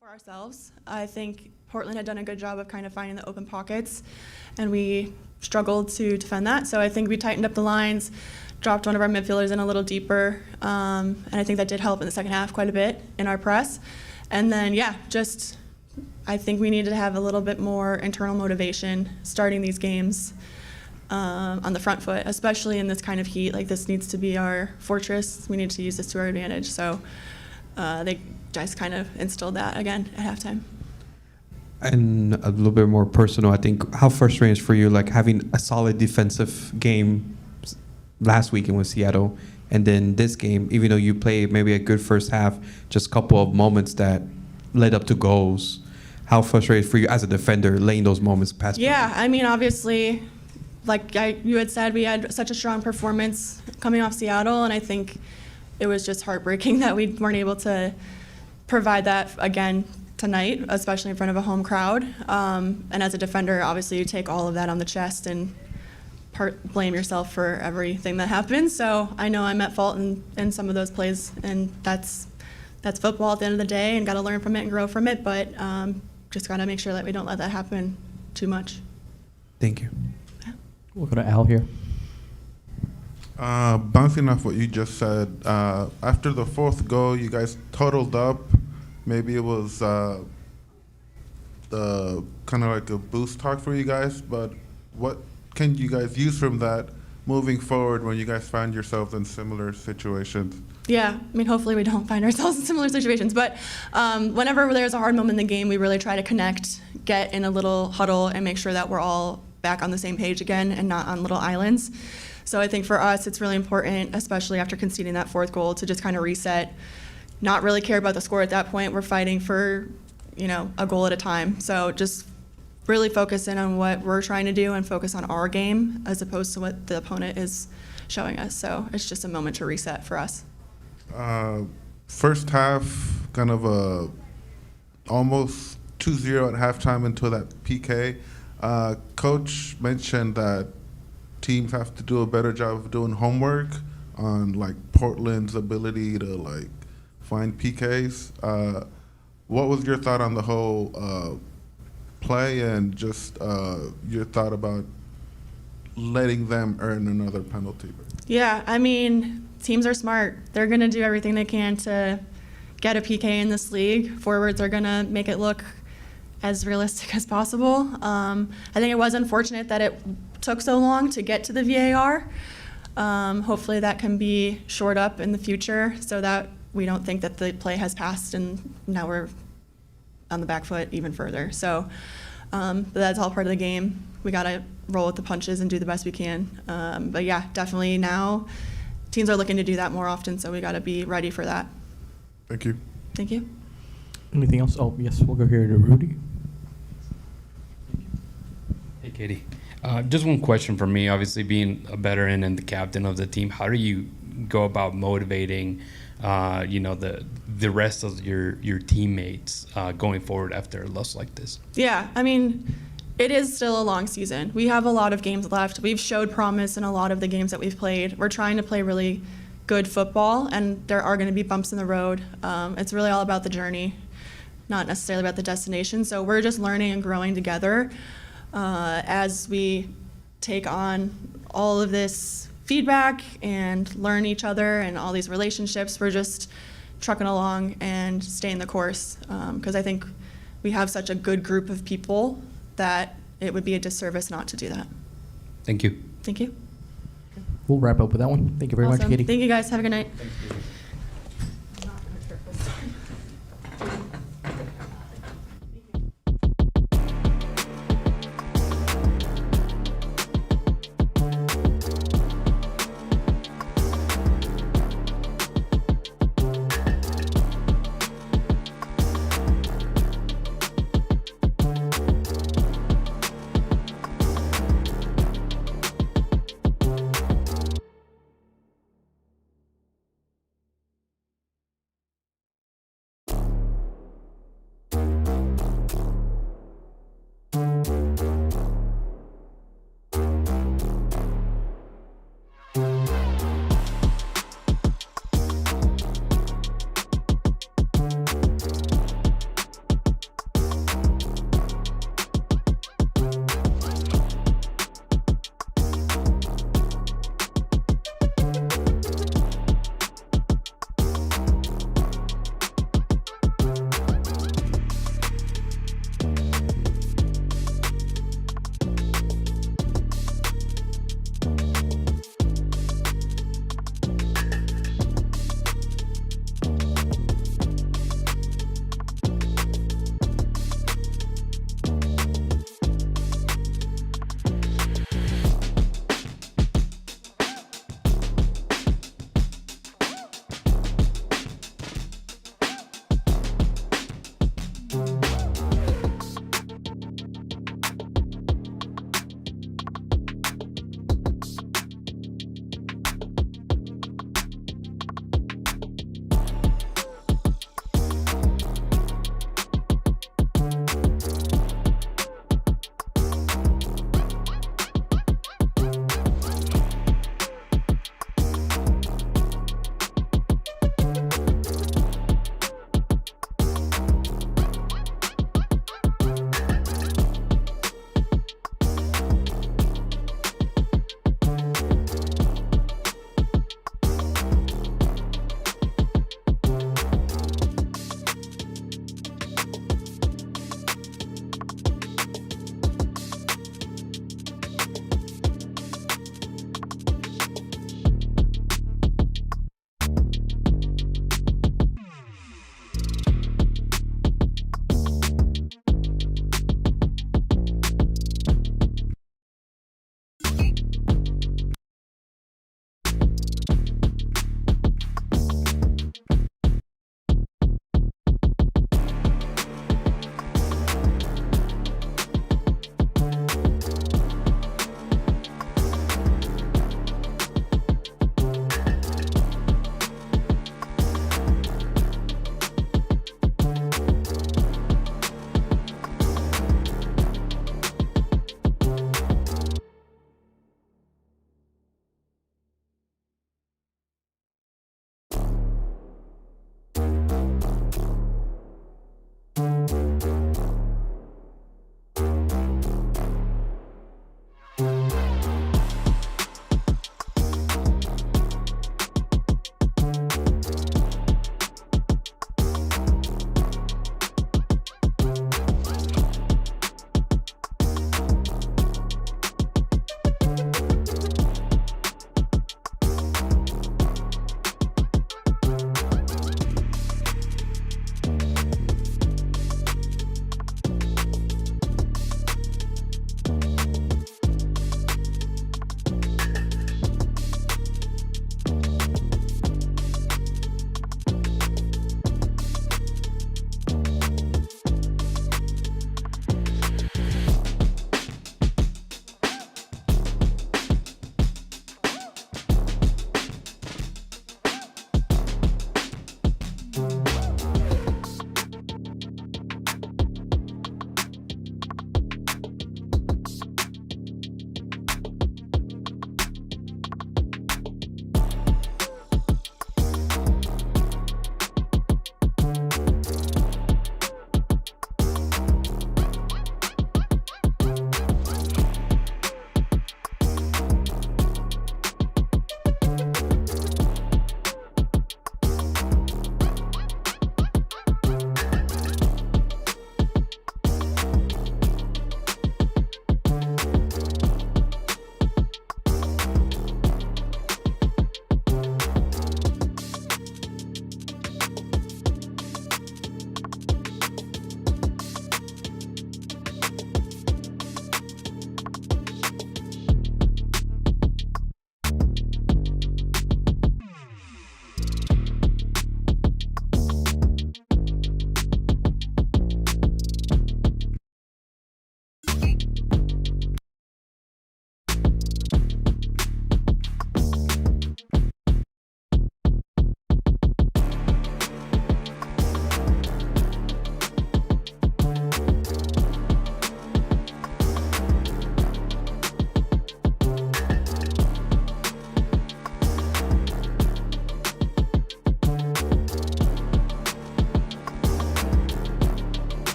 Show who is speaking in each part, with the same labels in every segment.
Speaker 1: For ourselves, I think Portland had done a good job of kind of finding the open pockets, and we struggled to defend that. So I think we tightened up the lines, dropped one of our midfielders in a little deeper, and I think that did help in the second half quite a bit in our press. And then, yeah, just I think we needed to have a little bit more internal motivation starting these games on the front foot, especially in this kind of heat. Like, this needs to be our fortress. We need to use this to our advantage. So they just kind of instilled that again at halftime.
Speaker 2: And a little bit more personal, I think, how frustrating is for you, like having a solid defensive game last weekend with Seattle, and then this game, even though you played maybe a good first half, just a couple of moments that led up to goals. How frustrating for you as a defender, laying those moments past?
Speaker 1: Yeah, I mean, obviously, like you had said, we had such a strong performance coming off Seattle, and I think it was just heartbreaking that we weren't able to provide that again tonight, especially in front of a home crowd. And as a defender, obviously you take all of that on the chest and blame yourself for everything that happens. So I know I'm at fault in some of those plays, and that's football at the end of the day, and got to learn from it and grow from it. But just got to make sure that we don't let that happen too much.
Speaker 2: Thank you.
Speaker 1: Yeah.
Speaker 3: We'll go to Al here.
Speaker 4: Bouncing off what you just said, after the fourth goal, you guys totaled up. Maybe it was the kind of like a boost talk for you guys, but what can you guys use from that moving forward when you guys find yourselves in similar situations?
Speaker 1: Yeah, I mean, hopefully we don't find ourselves in similar situations, but whenever there's a hard moment in the game, we really try to connect, get in a little huddle, and make sure that we're all back on the same page again and not on little islands. So I think for us, it's really important, especially after conceding that fourth goal, to just kind of reset, not really care about the score at that point. We're fighting for, a goal at a time. So just really focus in on what we're trying to do and focus on our game as opposed to what the opponent is showing us. So it's just a moment to reset for us.
Speaker 4: First half, kind of almost 2-0 at halftime until that PK. Coach mentioned that teams have to do a better job of doing homework on like Portland's ability to like find PKs. What was your thought on the whole play, and just your thought about letting them earn another penalty?
Speaker 1: Yeah, I mean, teams are smart. They're going to do everything they can to get a PK in this league. Forwards are going to make it look as realistic as possible. I think it was unfortunate that it took so long to get to the VAR. Hopefully that can be shored up in the future so that we don't think that the play has passed and now we're on the back foot even further. So but that's all part of the game. We got to roll with the punches and do the best we can. But yeah, definitely now teams are looking to do that more often, so we got to be ready for that.
Speaker 4: Thank you.
Speaker 1: Thank you.
Speaker 3: Anything else? Oh, yes, we'll go here to Rudy.
Speaker 5: Hey, Katie. Just one question for me. Obviously, being a veteran and the captain of the team, how do you go about motivating, the rest of your teammates going forward after a loss like this?
Speaker 1: Yeah, I mean, it is still a long season. We have a lot of games left. We've showed promise in a lot of the games that we've played. We're trying to play really good football, and there are going to be bumps in the road. It's really all about the journey, not necessarily about the destination. So we're just learning and growing together as we take on all of this feedback and learn each other and all these relationships. We're just trucking along and staying the course because I think we have such a good group of people that it would be a disservice not to do that.
Speaker 5: Thank you.
Speaker 1: Thank you.
Speaker 3: We'll wrap up with that one. Thank you very much,
Speaker 1: Awesome.
Speaker 3: Katie.
Speaker 1: Thank you guys. Have a good night.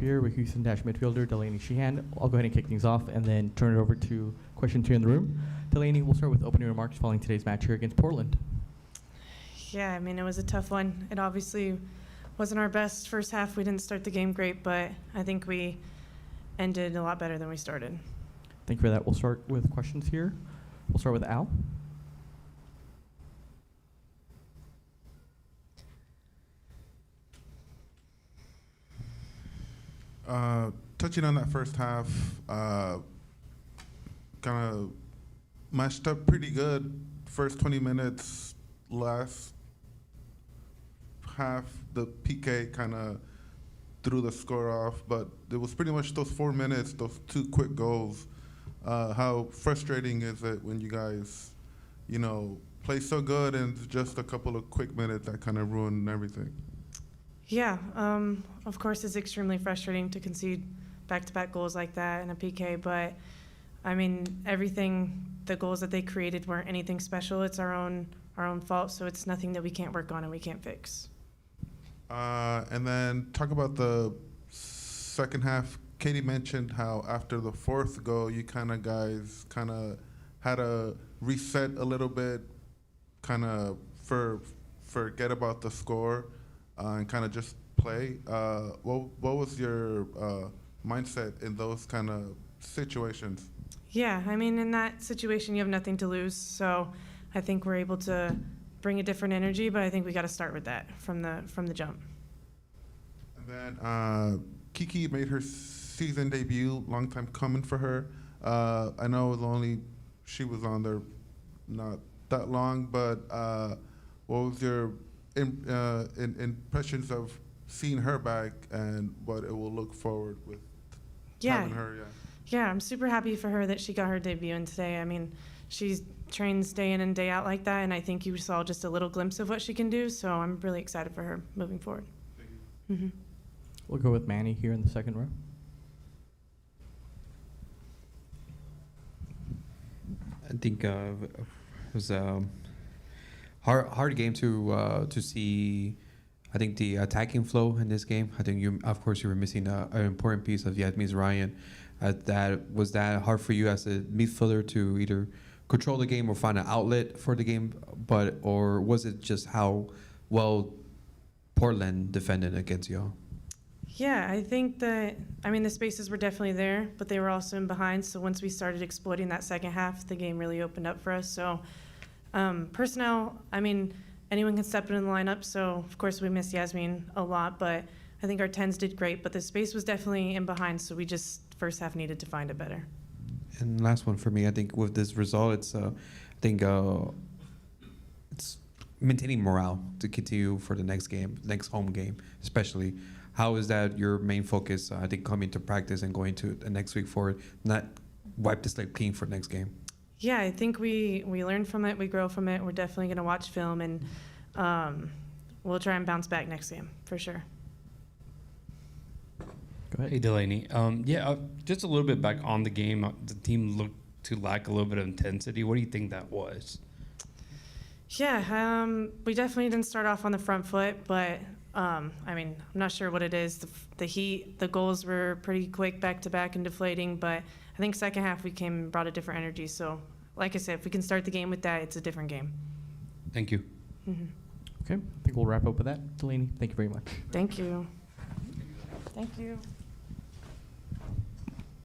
Speaker 3: here with Houston Dash midfielder Delaney Sheehan. I'll go ahead and kick things off and then turn it over to questions here in the room. Delaney, we'll start with opening remarks following today's match here against Portland.
Speaker 6: Yeah, I mean, it was a tough one. It obviously wasn't our best first half. We didn't start the game great, but I think we ended a lot better than we started.
Speaker 3: Thank you for that. We'll start with questions here. We'll start with Al.
Speaker 4: Touching on that first half, kind of matched up pretty good. First 20 minutes, last half, the PK kind of threw the score off, but it was pretty much those 4 minutes, those 2 quick goals. How frustrating is it when you guys, play so good and just a couple of quick minutes that kind of ruin everything?
Speaker 6: Yeah, of course, it's extremely frustrating to concede back-to-back goals like that in a PK, but I mean, the goals that they created weren't anything special. It's our own fault, so it's nothing that we can't work on and we can't fix.
Speaker 4: And then talk about the second half. Katie mentioned how after the 4th goal, you guys had to reset a little bit, forget about the score, and kind of just play. What was your mindset in those kind of situations?
Speaker 6: Yeah, I mean, in that situation, you have nothing to lose, so I think we're able to bring a different energy, but I think we got to start with that from the jump.
Speaker 4: And then Kiki made her season debut, long time coming for her. I know she was on there not that long, but what was your impressions of seeing her back and what it will look forward with having her?
Speaker 6: Yeah, I'm super happy for her that she got her debut in today. I mean, she trains day in and day out like that, and I think you saw just a little glimpse of what she can do, so I'm really excited for her moving forward.
Speaker 4: Thank you.
Speaker 6: Mm-hmm.
Speaker 3: We'll go with Manny here in the second row.
Speaker 2: I think it was a hard game to see. I think the attacking flow in this game. I think you were missing an important piece of Yasmin Ryan. Was that hard for you as a midfielder to either control the game or find an outlet for the game, or was it just how well Portland defended against y'all?
Speaker 6: Yeah, I think the spaces were definitely there, but they were also in behind. So once we started exploiting that second half, the game really opened up for us. So personnel, anyone can step in the lineup. So of course we miss Yasmin a lot, but I think our 10s did great. But the space was definitely in behind, so we just first half needed to find it better.
Speaker 2: And last one for me, I think with this result, it's it's maintaining morale to continue for the next game, next home game, especially. How is that your main focus? I think coming to practice and going to the next week forward, not wipe the slate clean for next game.
Speaker 6: Yeah, I think we learn from it, we grow from it. We're definitely going to watch film, and we'll try and bounce back next game for sure.
Speaker 3: Go ahead.
Speaker 5: Hey, Delaney. Just a little bit back on the game. The team looked to lack a little bit of intensity. What do you think that was?
Speaker 6: Yeah, we definitely didn't start off on the front foot, but I'm not sure what it is. The heat, the goals were pretty quick back to back and deflating, but I think second half we came and brought a different energy. So, like I said, if we can start the game with that, it's a different game.
Speaker 5: Thank you.
Speaker 6: Mm-hmm.
Speaker 3: Okay, I think we'll wrap up with that. Delaney, thank you very much.
Speaker 6: Thank you. Thank you.